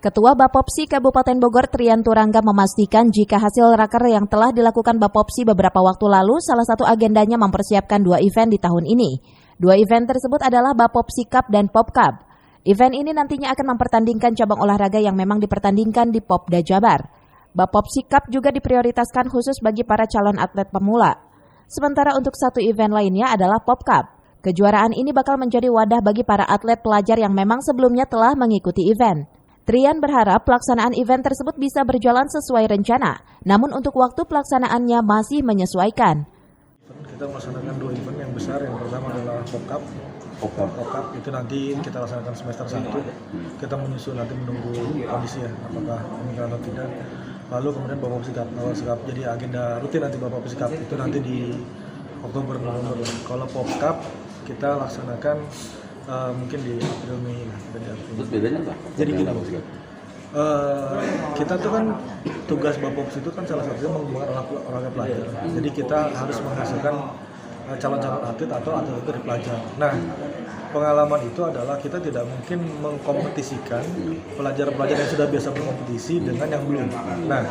Ketua Bapopsi Kabupaten Bogor Trian Turangga memastikan jika hasil raker yang telah dilakukan Bapopsi beberapa waktu lalu, salah satu agendanya mempersiapkan 2 event di tahun ini. 2 event tersebut adalah Bapopsi Cup dan Pop Cup. Event ini nantinya akan mempertandingkan cabang olahraga yang memang dipertandingkan di Popda Jabar. Bapopsi Cup juga diprioritaskan khusus bagi para calon atlet pemula. Sementara untuk satu event lainnya adalah Pop Cup. Kejuaraan ini bakal menjadi wadah bagi para atlet pelajar yang memang sebelumnya telah mengikuti event. Trian berharap pelaksanaan event tersebut bisa berjalan sesuai rencana, namun untuk waktu pelaksanaannya masih menyesuaikan. Kita melaksanakan 2 event yang besar. Yang pertama adalah Pop Cup. Pop Cup itu nanti kita laksanakan semester 1. Kita menyusul nanti menunggu kondisi ya, apakah meninggal atau tidak. Lalu kemudian Bapopsi Cup. Jadi agenda rutin nanti Bapopsi Cup itu nanti di Oktober November. Kalau Pop Cup kita laksanakan mungkin di April Mei. Terus bedanya apa? Jadi gini, kita tuh kan tugas Bapopsi itu kan salah satunya mengembangkan olahraga pelajar. Jadi kita harus menghasilkan calon-calon atlet atau atlet dari pelajar. Nah, pengalaman itu adalah kita tidak mungkin mengkompetisikan pelajar-pelajar yang sudah biasa berkompetisi dengan yang belum. Nah,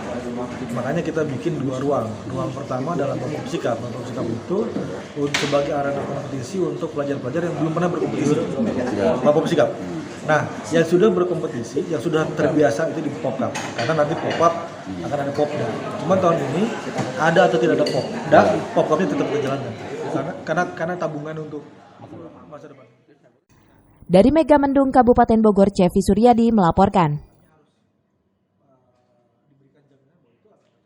makanya kita bikin 2 ruang. Ruang pertama adalah Bapopsi Cup. Bapopsi Cup itu sebagai arena kompetisi untuk pelajar-pelajar yang belum pernah berkompetisi. Bapopsi Cup. Nah, yang sudah berkompetisi, yang sudah terbiasa itu di Pop Cup. Karena nanti Pop Up akan ada Popda. Cuma tahun ini ada atau tidak ada Popda, Pop Cup-nya tetap berjalan. Karena tabungan untuk masa depan. Dari Megamendung Kabupaten Bogor, Cevi Suryadi melaporkan.